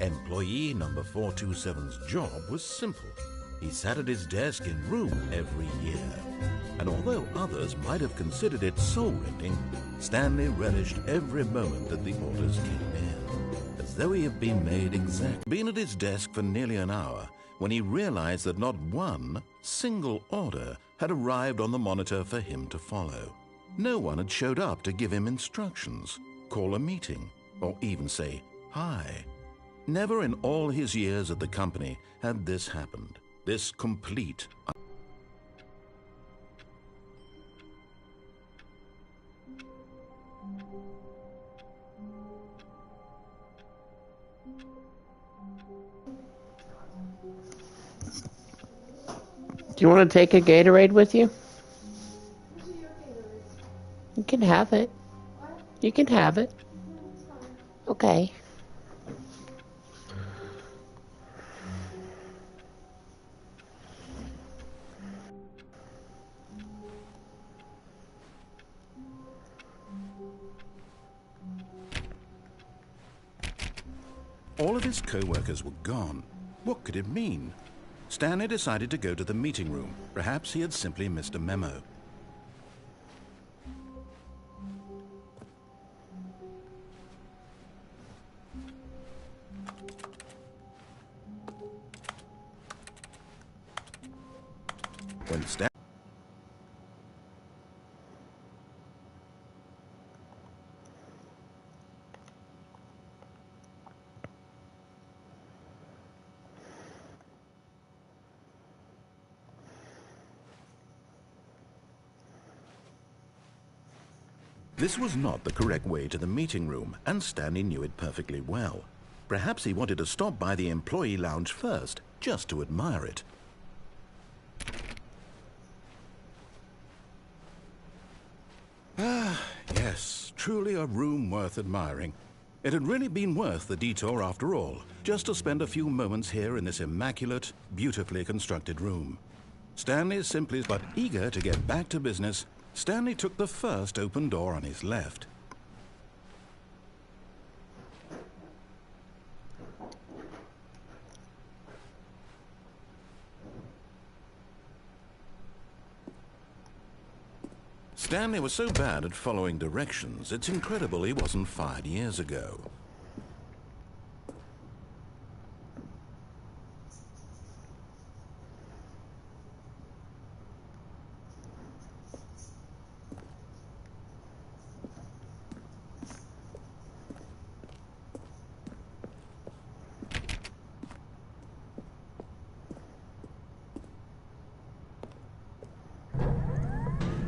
Employee number 427's job was simple. He sat at his desk in room every year. And although others might have considered it soul-rending, Stanley relished every moment that the orders came in, as though he had been made exact. Been at his desk for nearly an hour when he realized that not one single order had arrived on the monitor for him to follow. No one had showed up to give him instructions, call a meeting, or even say hi. Never in all his years at the company had this happened. This complete... Do you want to take a Gatorade with you? You can have it. You can have it. Okay. All of his co-workers were gone. What could it mean? Stanley decided to go to the meeting room. Perhaps he had simply missed a memo. When Stanley... This was not the correct way to the meeting room, and Stanley knew it perfectly well. Perhaps he wanted to stop by the employee lounge first, just to admire it. Ah, yes, truly a room worth admiring. It had really been worth the detour after all, just to spend a few moments here in this immaculate, beautifully constructed room. Stanley simply, but eager to get back to business, Stanley took the first open door on his left. Stanley was so bad at following directions, it's incredible he wasn't fired years ago.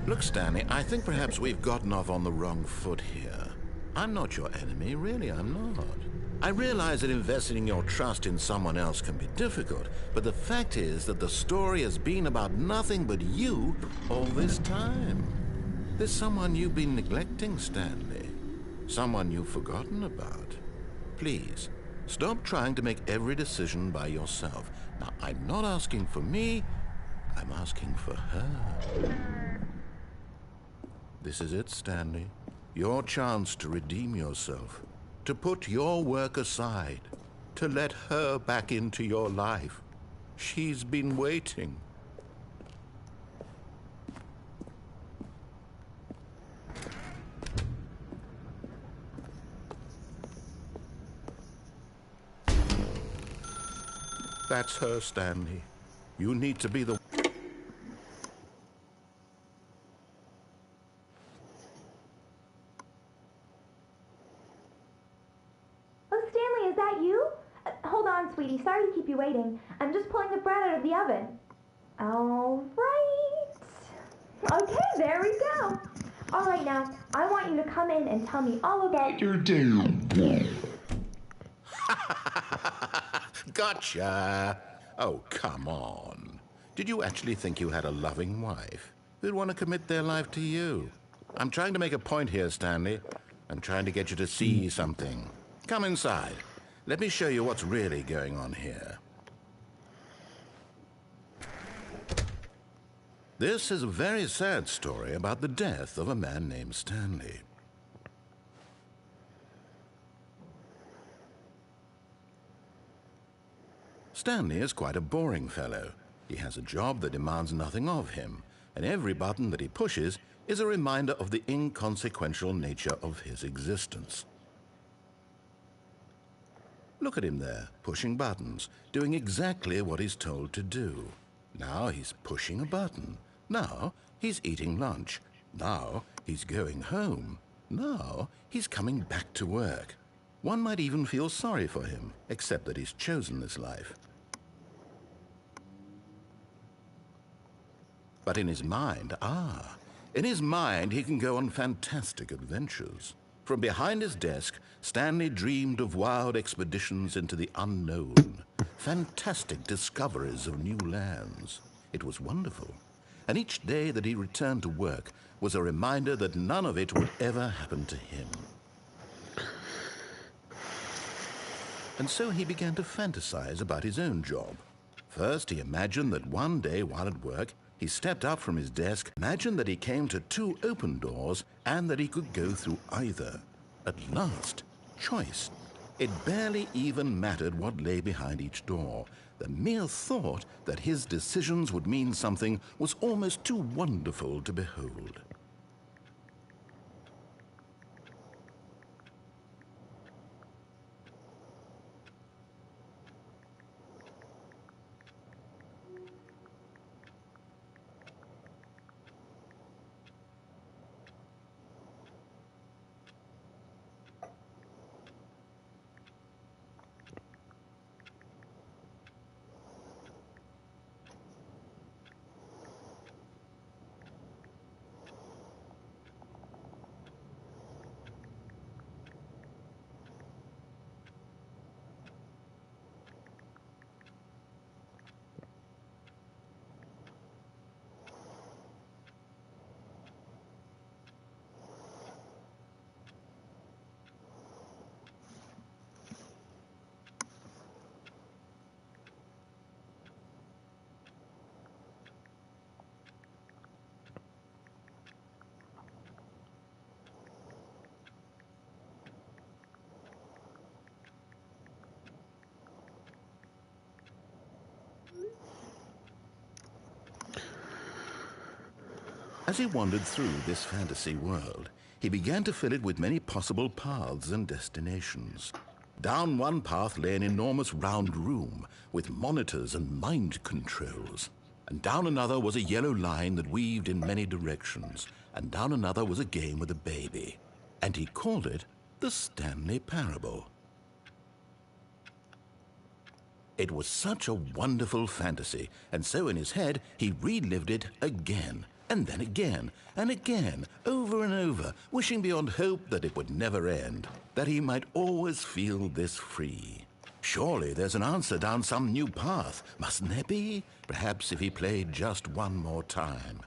Look, Stanley, I think perhaps we've gotten off on the wrong foot here. I'm not your enemy, really, I'm not. I realize that investing your trust in someone else can be difficult, but the fact is that the story has been about nothing but you all this time. There's someone you've been neglecting, Stanley. Someone you've forgotten about. Please, stop trying to make every decision by yourself. Now, I'm not asking for me, I'm asking for her. This is it, Stanley. Your chance to redeem yourself, to put your work aside, to let her back into your life. She's been waiting. That's her, Stanley. You need to be the... Sweetie, sorry to keep you waiting. I'm just pulling the bread out of the oven. All right. Okay, there we go. All right, now, I want you to come in and tell me all about your day. Gotcha. Oh, come on. Did you actually think you had a loving wife who'd want to commit their life to you? I'm trying to make a point here, Stanley. I'm trying to get you to see something. Come inside. Let me show you what's really going on here. This is a very sad story about the death of a man named Stanley. Stanley is quite a boring fellow. He has a job that demands nothing of him, and every button that he pushes is a reminder of the inconsequential nature of his existence. Look at him there, pushing buttons, doing exactly what he's told to do. Now he's pushing a button. Now he's eating lunch. Now he's going home. Now he's coming back to work. One might even feel sorry for him, except that he's chosen this life. But in his mind, in his mind he can go on fantastic adventures. From behind his desk, Stanley dreamed of wild expeditions into the unknown, fantastic discoveries of new lands. It was wonderful. And each day that he returned to work was a reminder that none of it would ever happen to him. And so he began to fantasize about his own job. First, he imagined that one day while at work, he stepped up from his desk, imagined that he came to 2 open doors, and that he could go through either. At last, choice. It barely even mattered what lay behind each door. The mere thought that his decisions would mean something was almost too wonderful to behold. As he wandered through this fantasy world, he began to fill it with many possible paths and destinations. Down one path lay an enormous round room with monitors and mind controls. And down another was a yellow line that weaved in many directions. And down another was a game with a baby. And he called it the Stanley Parable. It was such a wonderful fantasy, and so in his head he relived it again, and then again, and again, over and over, wishing beyond hope that it would never end, that he might always feel this free. Surely there's an answer down some new path, mustn't there be? Perhaps if he played just one more time.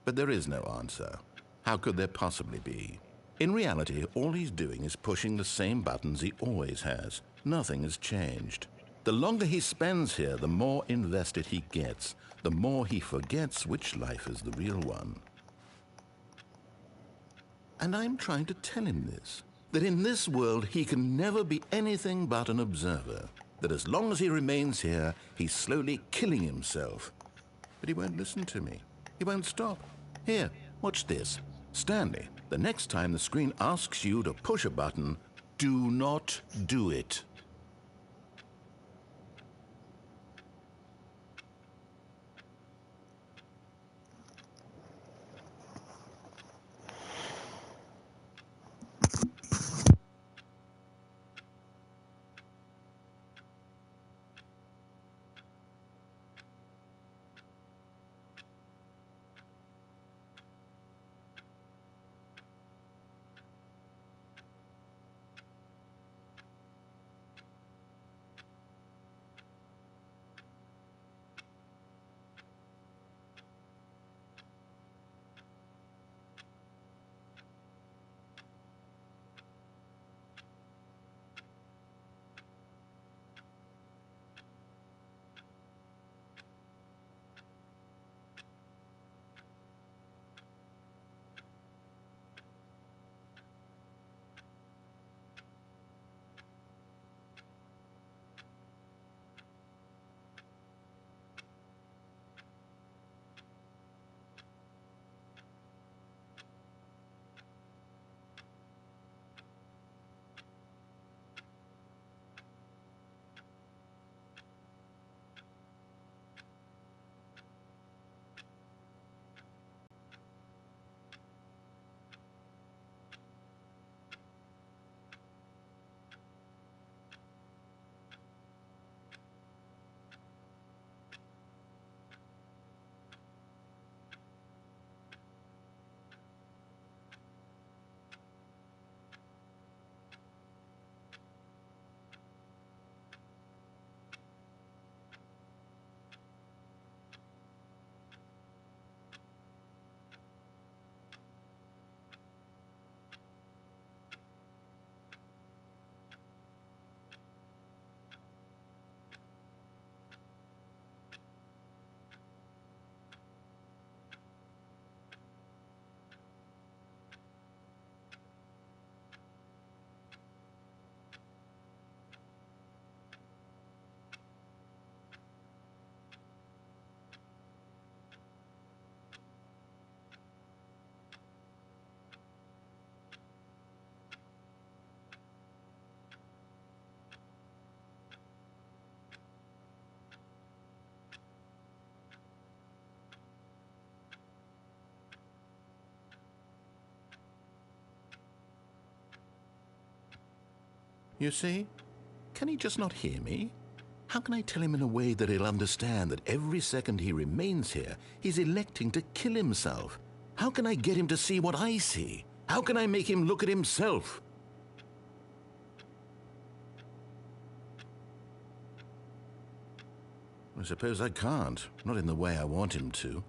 But there is no answer. How could there possibly be? In reality, all he's doing is pushing the same buttons he always has. Nothing has changed. The longer he spends here, the more invested he gets, the more he forgets which life is the real one. And I'm trying to tell him this, that in this world he can never be anything but an observer, that as long as he remains here, he's slowly killing himself. But he won't listen to me. He won't stop. Here, watch this. Stanley, the next time the screen asks you to push a button, do not do it. You see? Can he just not hear me? How can I tell him in a way that he'll understand that every second he remains here, he's electing to kill himself? How can I get him to see what I see? How can I make him look at himself? I suppose I can't, not in the way I want him to.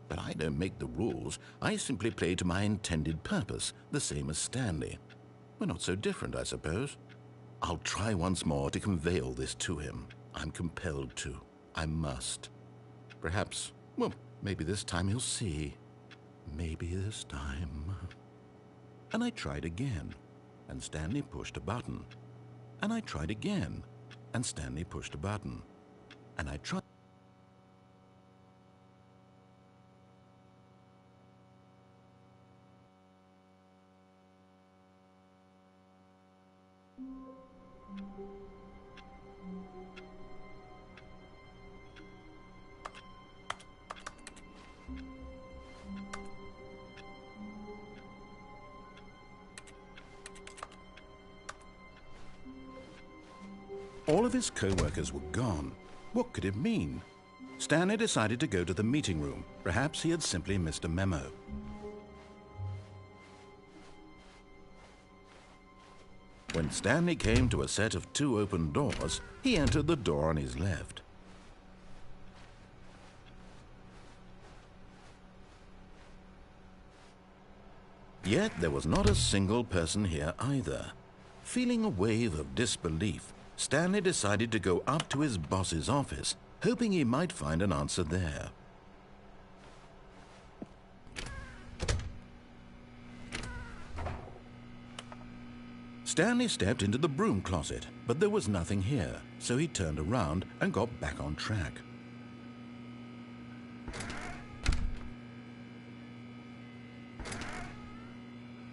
But I don't make the rules. I simply play to my intended purpose, the same as Stanley. We're not so different, I suppose. I'll try once more to convey all this to him. I'm compelled to. I must. Perhaps, well, maybe this time he'll see. Maybe this time. And I tried again, and Stanley pushed a button. And I tried again, and Stanley pushed a button. And I tried. All of his co-workers were gone. What could it mean? Stanley decided to go to the meeting room. Perhaps he had simply missed a memo. When Stanley came to a set of 2 open doors, he entered the door on his left. Yet there was not a single person here either. Feeling a wave of disbelief, Stanley decided to go up to his boss's office, hoping he might find an answer there. Stanley stepped into the broom closet, but there was nothing here, so he turned around and got back on track.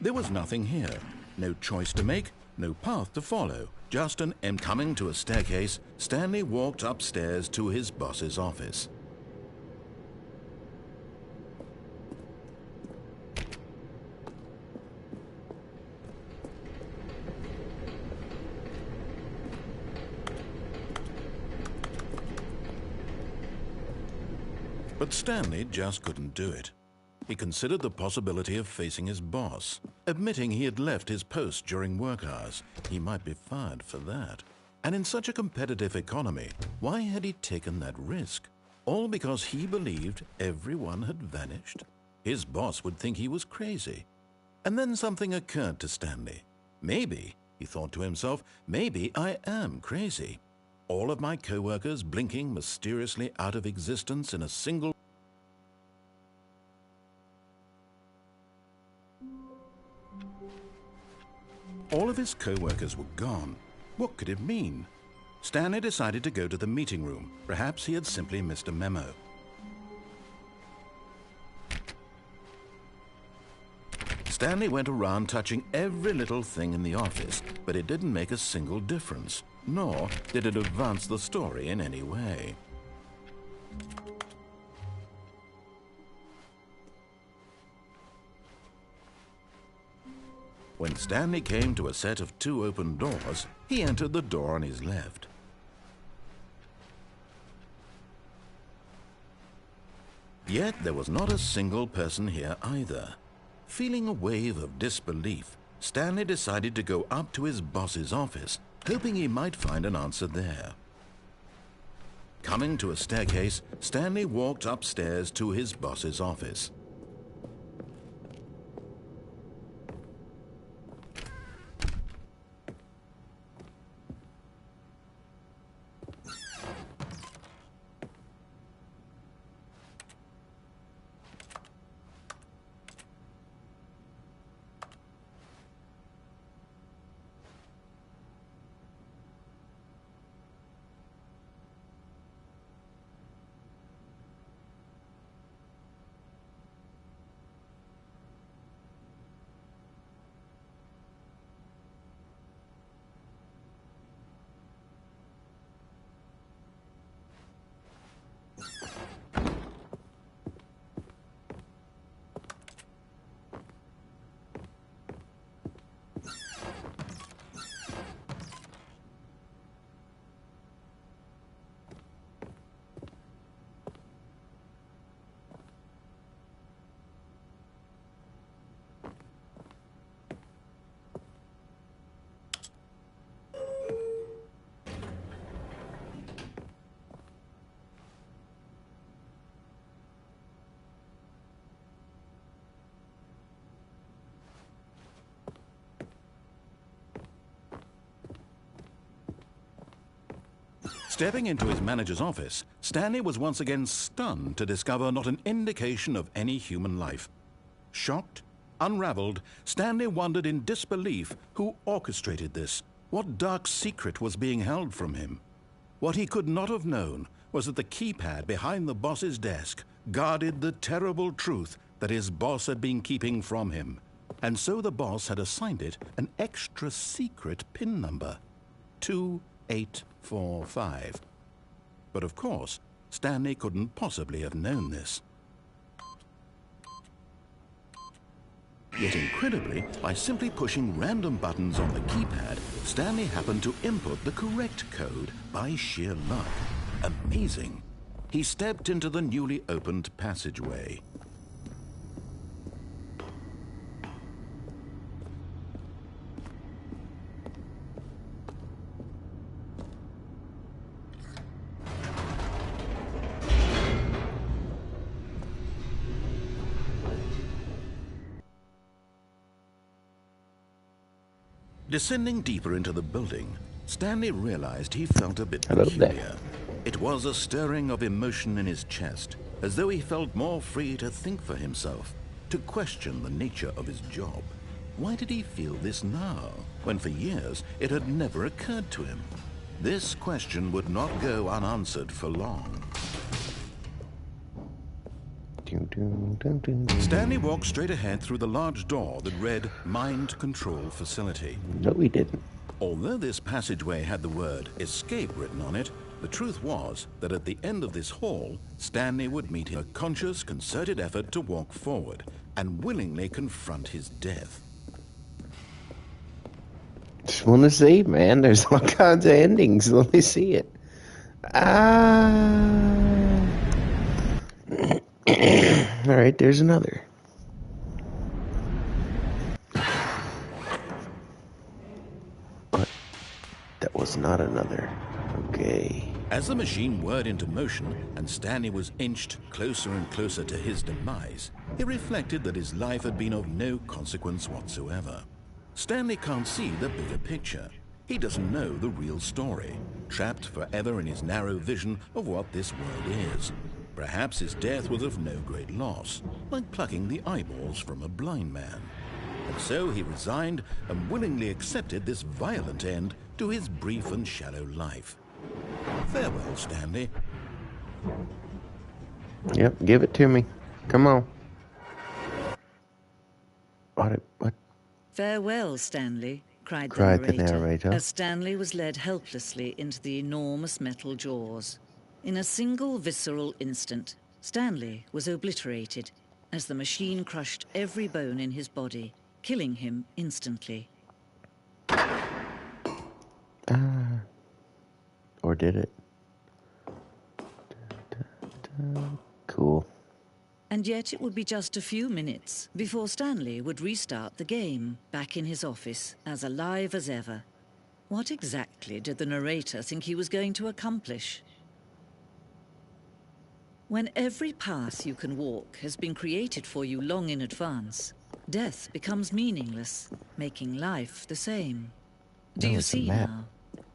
There was nothing here. No choice to make, no path to follow, just an empty. Coming to a staircase, Stanley walked upstairs to his boss's office. But Stanley just couldn't do it. He considered the possibility of facing his boss, admitting he had left his post during work hours. He might be fired for that. And in such a competitive economy, why had he taken that risk? All because he believed everyone had vanished? His boss would think he was crazy. And then something occurred to Stanley. Maybe, he thought to himself, maybe I am crazy. All of my co-workers blinking mysteriously out of existence in a single... All of his co-workers were gone. What could it mean? Stanley decided to go to the meeting room. Perhaps he had simply missed a memo. Stanley went around touching every little thing in the office, but it didn't make a single difference, nor did it advance the story in any way. When Stanley came to a set of 2 open doors, he entered the door on his left. Yet there was not a single person here either. Feeling a wave of disbelief, Stanley decided to go up to his boss's office, hoping he might find an answer there. Coming to a staircase, Stanley walked upstairs to his boss's office. Stepping into his manager's office, Stanley was once again stunned to discover not an indication of any human life. Shocked, unraveled, Stanley wondered in disbelief who orchestrated this. What dark secret was being held from him? What he could not have known was that the keypad behind the boss's desk guarded the terrible truth that his boss had been keeping from him. And so the boss had assigned it an extra secret PIN number, 2845. But of course, Stanley couldn't possibly have known this. Yet incredibly, by simply pushing random buttons on the keypad, Stanley happened to input the correct code by sheer luck. Amazing. He stepped into the newly opened passageway. Descending deeper into the building, Stanley realized he felt a bit peculiar. It was a stirring of emotion in his chest, as though he felt more free to think for himself, to question the nature of his job. Why did he feel this now, when for years it had never occurred to him? This question would not go unanswered for long. Stanley walked straight ahead through the large door that read Mind Control Facility. No, we didn't. Although this passageway had the word escape written on it, the truth was that at the end of this hall, Stanley would meet a conscious, concerted effort to walk forward and willingly confront his death. Just want to see, man. There's all kinds of endings. Let me see it. All right, there's another. But that was not another. Okay. As the machine whirred into motion and Stanley was inched closer and closer to his demise, he reflected that his life had been of no consequence whatsoever. Stanley can't see the bigger picture. He doesn't know the real story, trapped forever in his narrow vision of what this world is. Perhaps his death was of no great loss, like plucking the eyeballs from a blind man. And so he resigned and willingly accepted this violent end to his brief and shallow life. Farewell, Stanley. Yep, give it to me. Come on. What? Farewell, Stanley, cried the the narrator, as Stanley was led helplessly into the enormous metal jaws. In a single visceral instant, Stanley was obliterated as the machine crushed every bone in his body, killing him instantly. Or did it? Cool. And yet it would be just a few minutes before Stanley would restart the game, back in his office, as alive as ever. What exactly did the narrator think he was going to accomplish? When every path you can walk has been created for you long in advance, death becomes meaningless, making life the same. Do you see now?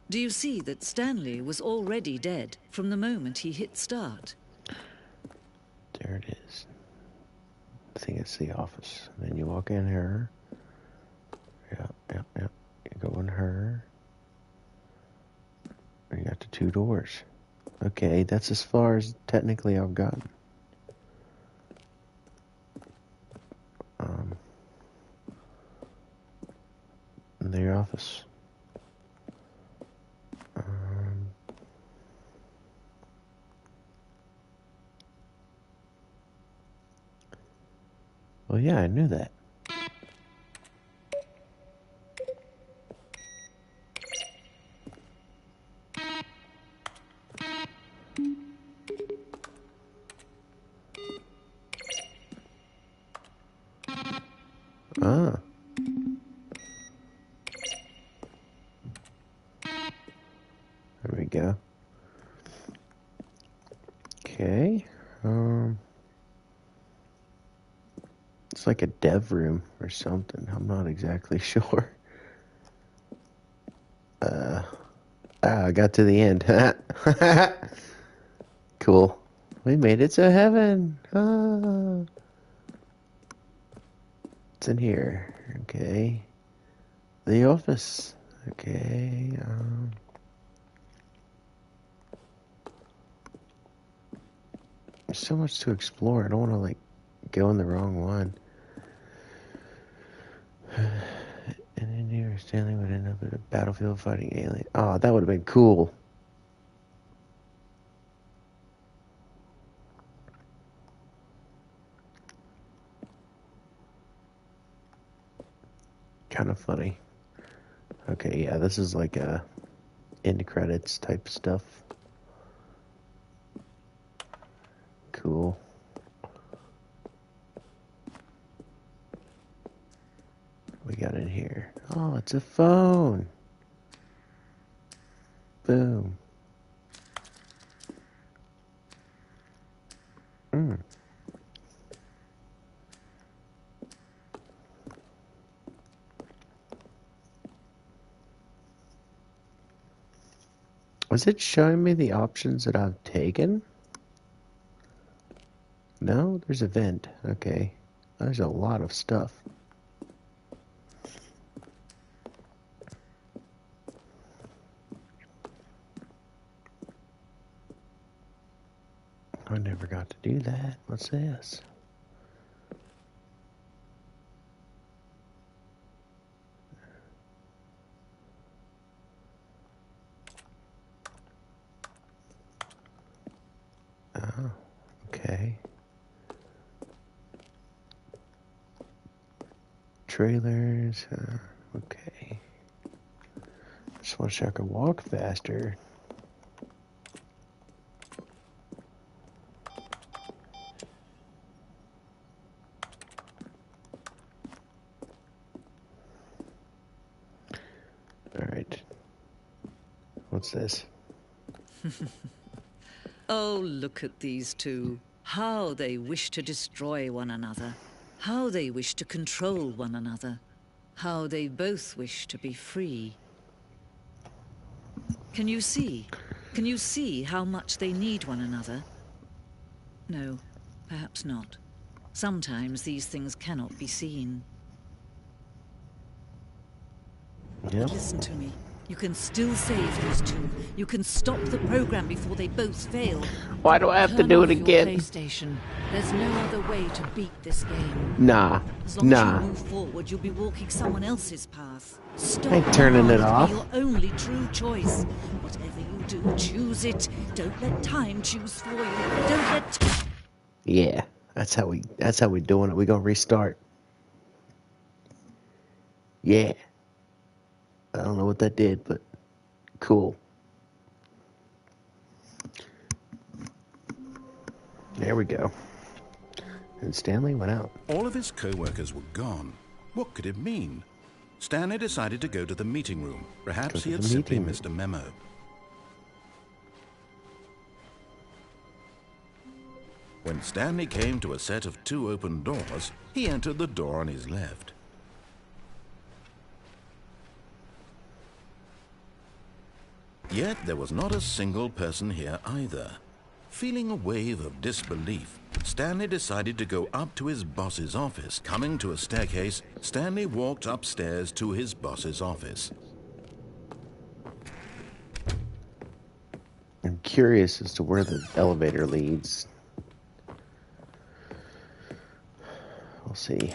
Do you see that Stanley was already dead from the moment he hit start? There it is. I think it's the office. And then you walk in here. Yep. You go in her. And you got the two doors. Okay, that's as far as technically I've gotten. Their office. Well, yeah, I knew that. Ah. There we go. Okay. It's like a dev room or something. I'm not exactly sure. got to the end. Cool. We made it to heaven. Ah. It's in here. Okay. The office. Okay. There's so much to explore. I don't want to, like, go in the wrong one. And in here, Stanley would end up at a battlefield fighting alien. Oh, that would have been cool. Kind of funny. Okay, yeah, this is like a end credits type stuff. Cool. We got in here. Oh, it's a phone. Boom. Was it showing me the options that I've taken? No, there's a vent. Okay. There's a lot of stuff. I never got to do that. What's this? Oh, okay. Trailers. Okay. Just wish I could walk faster. All right. What's this? Oh, look at these two. How they wish to destroy one another. How they wish to control one another. How they both wish to be free. Can you see? Can you see how much they need one another? No, perhaps not. Sometimes these things cannot be seen. Yep. Listen to me. You can still save these two. You can stop the program before they both fail. Why do I have to Turn do it off your again? PlayStation. There's no other way to beat this game. Nah. As long Nah. as you move forward, you'll be walking someone else's path. Stop ain't turning now. it off. It'll be your only true choice. Whatever you do, choose it. Don't let time choose for you. Don't let... Yeah. That's how we doing it. We gonna restart. Yeah. I don't know what that did, but cool. There we go. And Stanley went out. All of his co-workers were gone. What could it mean? Stanley decided to go to the meeting room. Perhaps he had simply missed a memo. When Stanley came to a set of 2 open doors, he entered the door on his left. Yet there was not a single person here either. Feeling a wave of disbelief, Stanley decided to go up to his boss's office. Coming to a staircase, Stanley walked upstairs to his boss's office. I'm curious as to where the elevator leads. We'll see.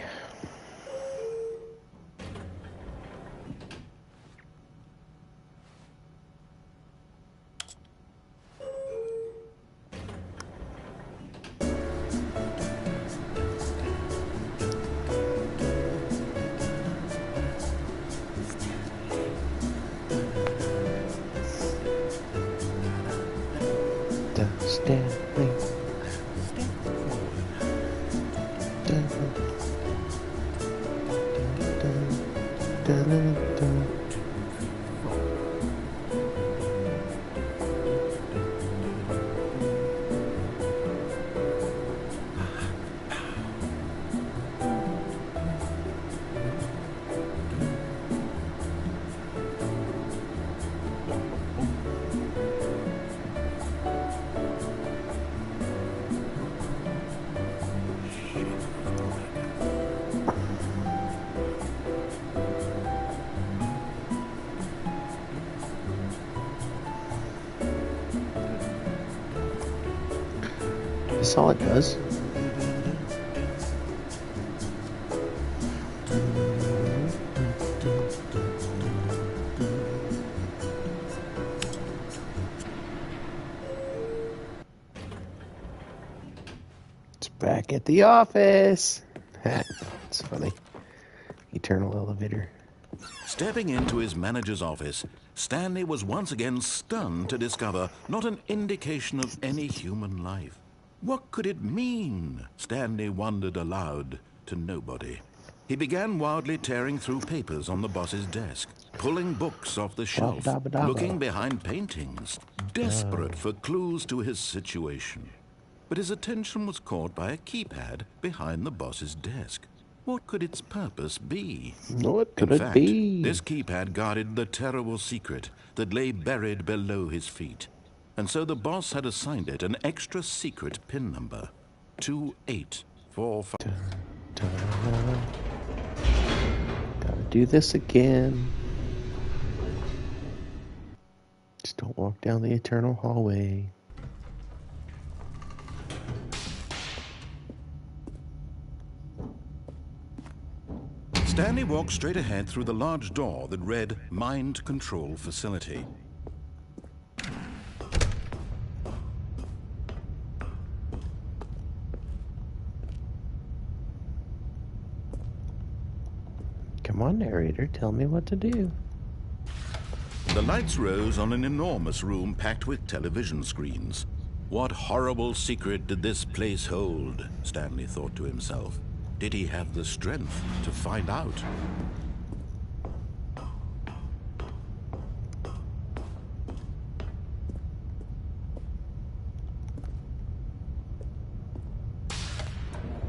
Stanley. That's all it does. It's back at the office. It's funny. Eternal elevator. Stepping into his manager's office, Stanley was once again stunned to discover not an indication of any human life. What could it mean? Stanley wondered aloud to nobody. He began wildly tearing through papers on the boss's desk, pulling books off the shelf, looking behind paintings, desperate for clues to his situation. But his attention was caught by a keypad behind the boss's desk. What could its purpose be? What could it be? This keypad guarded the terrible secret that lay buried below his feet. And so the boss had assigned it an extra secret PIN number, 2845. Gotta do this again. Just don't walk down the eternal hallway. Stanley walked straight ahead through the large door that read Mind Control Facility. Come on, narrator, tell me what to do. The lights rose on an enormous room packed with television screens. What horrible secret did this place hold? Stanley thought to himself. Did he have the strength to find out?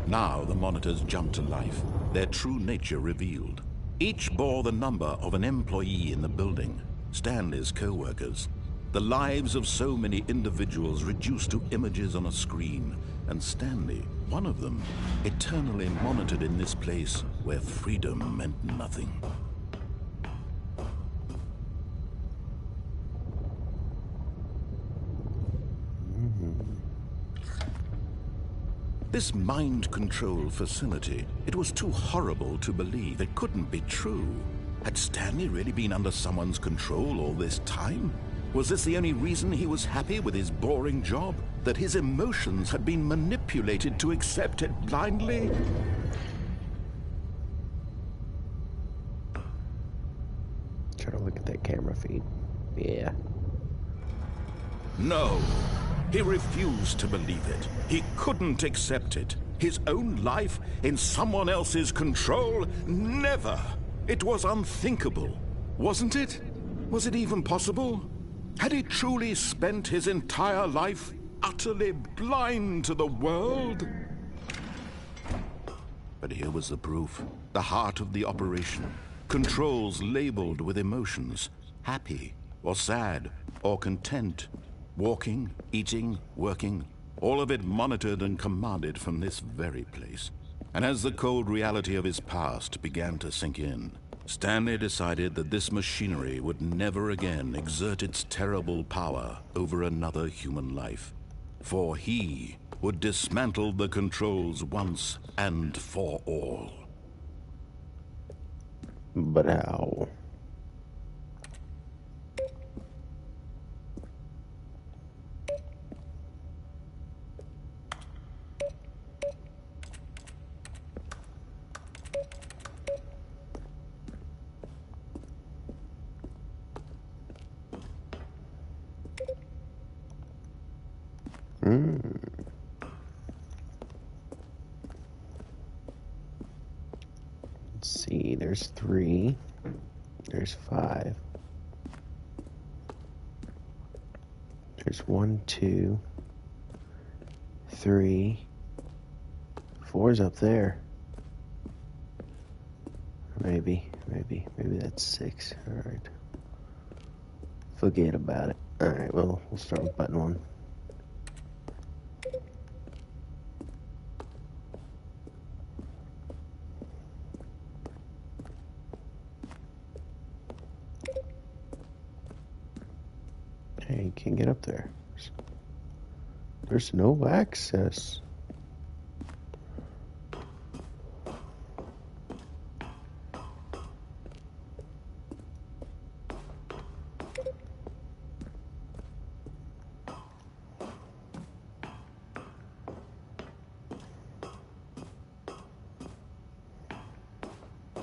Now the monitors jumped to life, their true nature revealed. Each bore the number of an employee in the building, Stanley's co-workers. The lives of so many individuals reduced to images on a screen, and Stanley, one of them, eternally monitored in this place where freedom meant nothing. This mind control facility, it was too horrible to believe. It couldn't be true. Had Stanley really been under someone's control all this time? Was this the only reason he was happy with his boring job? That his emotions had been manipulated to accept it blindly? Try to look at that camera feed. Yeah. No. He refused to believe it. He couldn't accept it. His own life in someone else's control? Never. It was unthinkable. Wasn't it? Was it even possible? Had he truly spent his entire life utterly blind to the world? But here was the proof. The heart of the operation. Controls labeled with emotions. Happy, or sad, or content. Walking, eating, working. All of it monitored and commanded from this very place. And as the cold reality of his past began to sink in, Stanley decided that this machinery would never again exert its terrible power over another human life. For he would dismantle the controls once and for all. But how? Let's see, there's 3. There's 5. There's 1, 2, 3. 4's up there. Maybe that's 6. Alright. Forget about it. Alright, well, we'll start with button 1. Hey, you can't get up there. There's no access.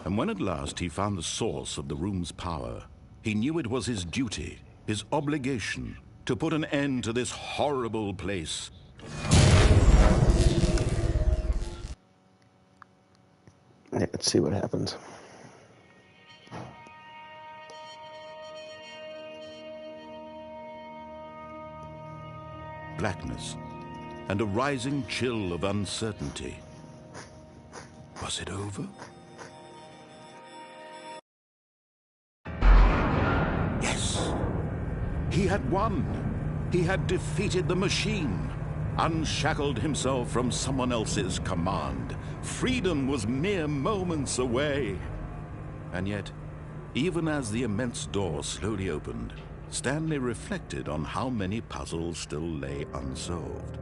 And when at last he found the source of the room's power, he knew it was his duty, his obligation, to put an end to this horrible place. Yeah, let's see what happens. Blackness and a rising chill of uncertainty. Was it over? Yes! He had won! He had defeated the machine, unshackled himself from someone else's command. Freedom was mere moments away. And yet, even as the immense door slowly opened, Stanley reflected on how many puzzles still lay unsolved.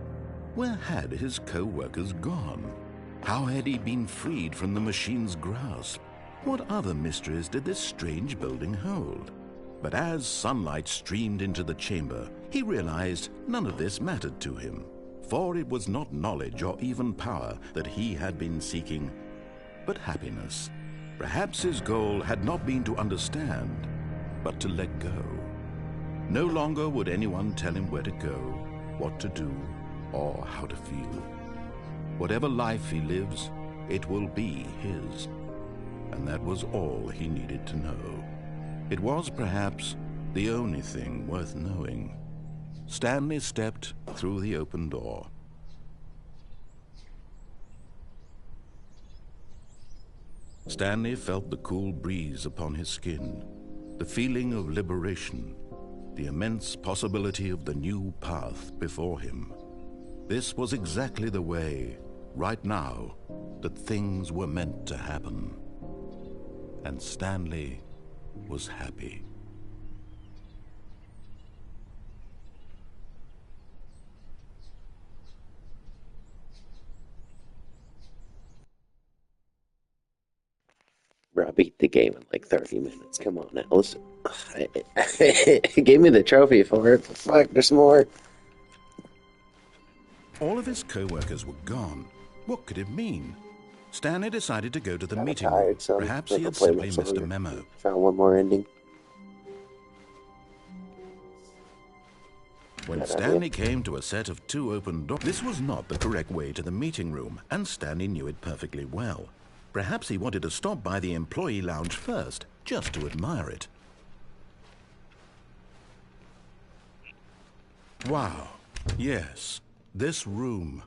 Where had his co-workers gone? How had he been freed from the machine's grasp? What other mysteries did this strange building hold? But as sunlight streamed into the chamber, he realized none of this mattered to him, for it was not knowledge or even power that he had been seeking, but happiness. Perhaps his goal had not been to understand, but to let go. No longer would anyone tell him where to go, what to do, or how to feel. Whatever life he lives, it will be his. And that was all he needed to know. It was perhaps the only thing worth knowing. Stanley stepped through the open door. Stanley felt the cool breeze upon his skin, the feeling of liberation, the immense possibility of the new path before him. This was exactly the way, right now, that things were meant to happen. And Stanley was happy. Bro, I beat the game in like 30 minutes. Come on now, listen. It gave me the trophy for it. Fuck, there's more. All of his co-workers were gone. What could it mean? Stanley decided to go to the meeting room. Tired, son. Perhaps I he can had play simply much missed a longer. memo. Found one more ending. When Good Stanley idea. came to a set of 2 open doors, this was not the correct way to the meeting room, and Stanley knew it perfectly well. Perhaps he wanted to stop by the employee lounge first, just to admire it. Wow, yes, this room.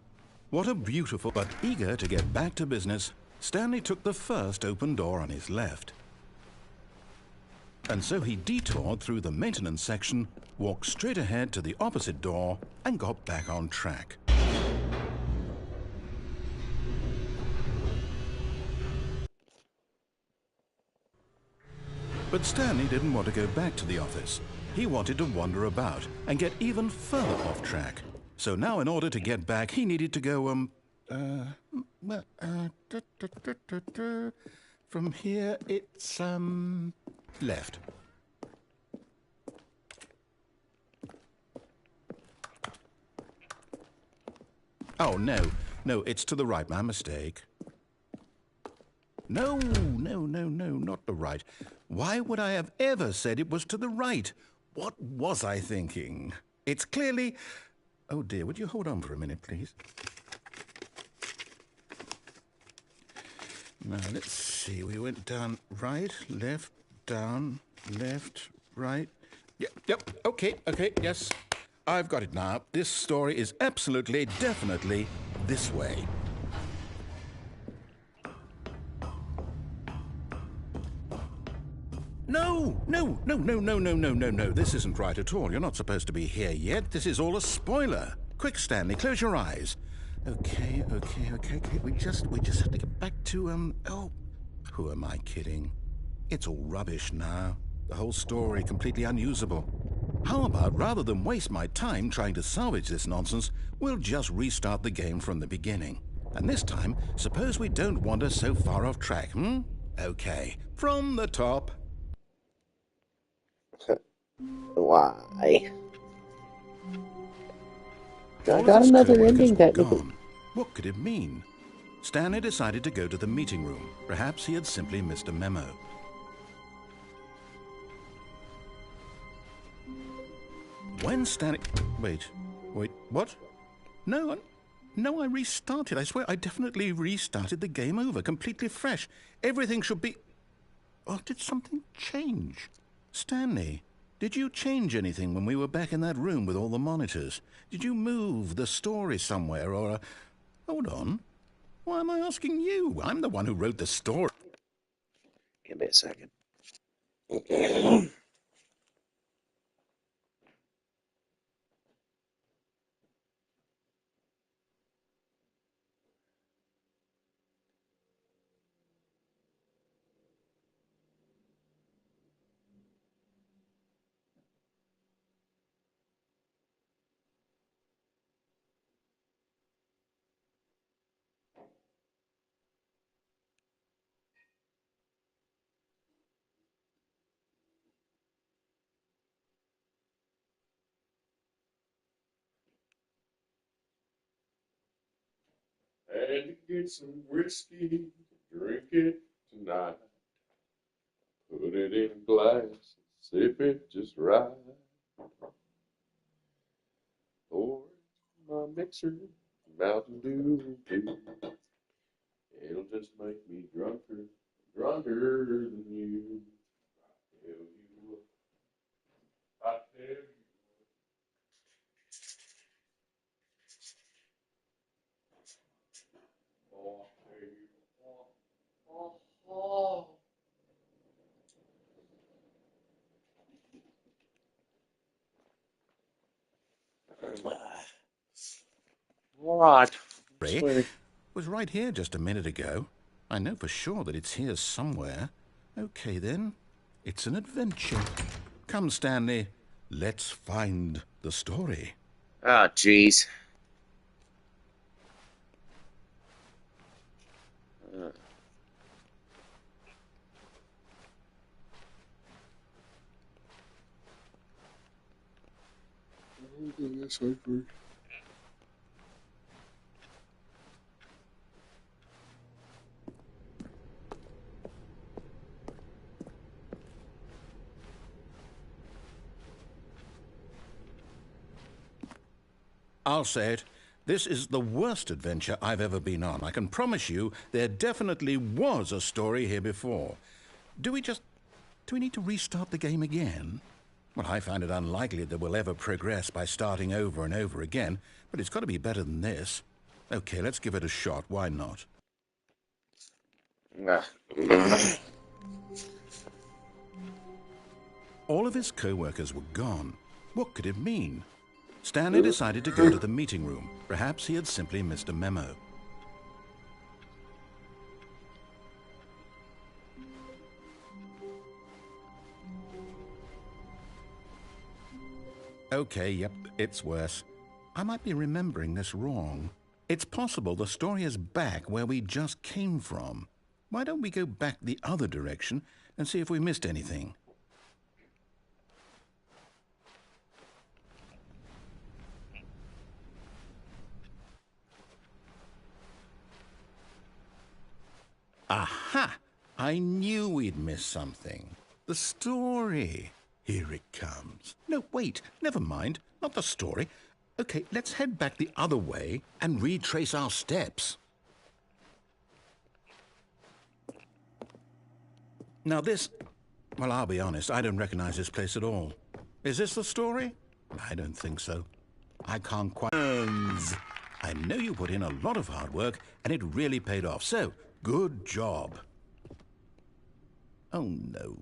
What a beautiful, but eager to get back to business, Stanley took the first open door on his left. And so he detoured through the maintenance section, walked straight ahead to the opposite door, and got back on track. But Stanley didn't want to go back to the office. He wanted to wander about and get even further off track. So now in order to get back, he needed to go, from here it's, left. Oh, no, it's to the right, my mistake. No, not the right. Why would I have ever said it was to the right? What was I thinking? It's clearly... Oh dear, would you hold on for a minute, please? Now, let's see. We went down right, left, down, left, right. Yep, okay, yes. I've got it now. This story is absolutely, definitely this way. No. This isn't right at all. You're not supposed to be here yet. This is all a spoiler. Quick, Stanley, close your eyes. Okay. We just have to get back to, oh, who am I kidding? It's all rubbish now. The whole story completely unusable. How about, rather than waste my time trying to salvage this nonsense, we'll just restart the game from the beginning. And this time, suppose we don't wander so far off track, hmm? Okay, from the top. Why? I All of got his another co-workers ending, were technically. gone. What could it mean? Stanley decided to go to the meeting room. Perhaps he had simply missed a memo. When Stanley... Wait, what? No, I restarted. I swear I definitely restarted the game over, completely fresh. Everything should be... Oh, did something change? Stanley, did you change anything when we were back in that room with all the monitors? Did you move the story somewhere or... Hold on. Why am I asking you? I'm the one who wrote the story. Give me a second. Had to get some whiskey, drink it tonight. Put it in a glass, sip it just right. Pour my mixer, Mountain Dew, it'll just make me drunker than you. Tell you what, I tell you. Oh, I tell you what. Oh. All right. Was right here just a minute ago. I know for sure that it's here somewhere. Okay, then. It's an adventure. Come, Stanley. Let's find the story. Ah, jeez. I'll say it. This is the worst adventure I've ever been on. I can promise you there definitely was a story here before. Do we need to restart the game again? Well, I find it unlikely that we'll ever progress by starting over and over again, but it's got to be better than this. Okay, let's give it a shot. Why not? All of his co-workers were gone. What could it mean? Stanley decided to go to the meeting room. Perhaps he had simply missed a memo. Okay, yep, it's worse. I might be remembering this wrong. It's possible the story is back where we just came from. Why don't we go back the other direction and see if we missed anything? Aha! I knew we'd missed something. The story. Here it comes. No, wait, never mind. Not the story. Okay, let's head back the other way and retrace our steps. Now this... Well, I'll be honest, I don't recognize this place at all. Is this the story? I don't think so. I can't quite... I know you put in a lot of hard work, and it really paid off. So, good job. Oh, no.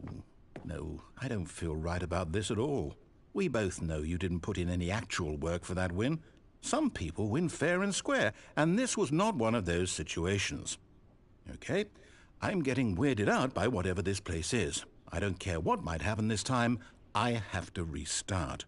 No, I don't feel right about this at all. We both know you didn't put in any actual work for that win. Some people win fair and square, and this was not one of those situations. Okay, I'm getting weirded out by whatever this place is. I don't care what might happen this time. I have to restart.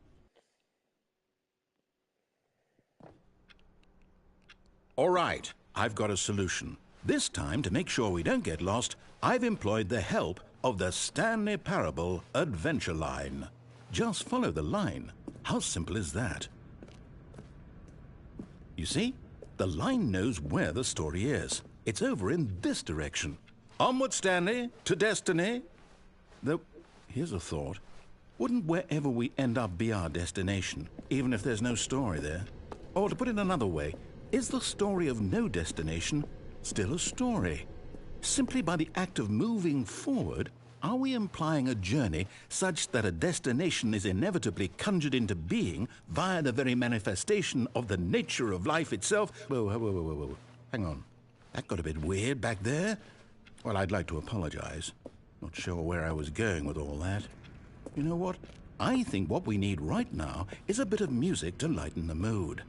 All right, I've got a solution. This time, to make sure we don't get lost, I've employed the help of the Stanley Parable Adventure Line. Just follow the line. How simple is that? You see? The line knows where the story is. It's over in this direction. Onward, Stanley, to destiny. Though, here's a thought. Wouldn't wherever we end up be our destination, even if there's no story there? Or to put it another way, is the story of no destination still a story? Simply by the act of moving forward, are we implying a journey such that a destination is inevitably conjured into being via the very manifestation of the nature of life itself? Whoa. Hang on. That got a bit weird back there. Well, I'd like to apologize. Not sure where I was going with all that. You know what? I think what we need right now is a bit of music to lighten the mood.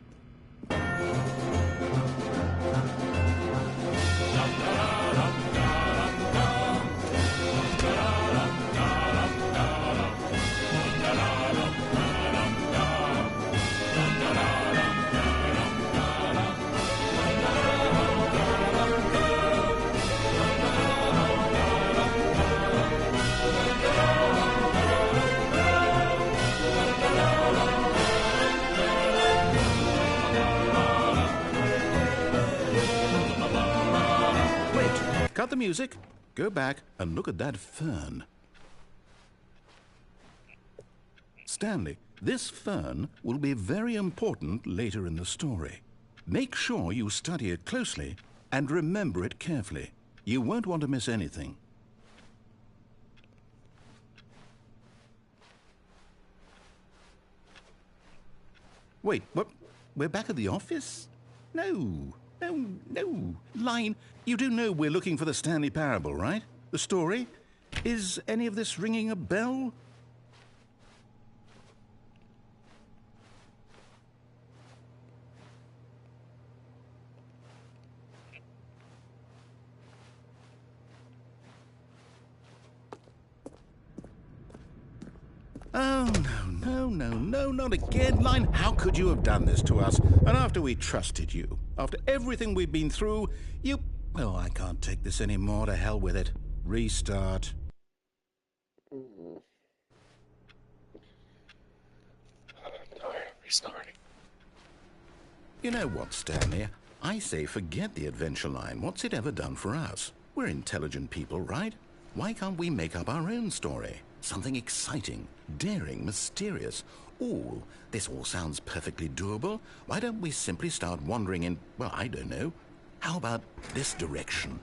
Cut the music, go back and look at that fern. Stanley, this fern will be very important later in the story. Make sure you study it closely and remember it carefully. You won't want to miss anything. Wait, what? We're back at the office? No. Line, you do know we're looking for the Stanley Parable, right? The story? Is any of this ringing a bell? Oh, no, not again. Line, how could you have done this to us? And after we trusted you, after everything we've been through, you... Oh, I can't take this anymore. To hell with it. Restart. Restarting. You know what, Stanley? I say forget the adventure line. What's it ever done for us? We're intelligent people, right? Why can't we make up our own story? Something exciting, daring, mysterious. Ooh, this all sounds perfectly doable. Why don't we simply start wandering in, well, I don't know. How about this direction?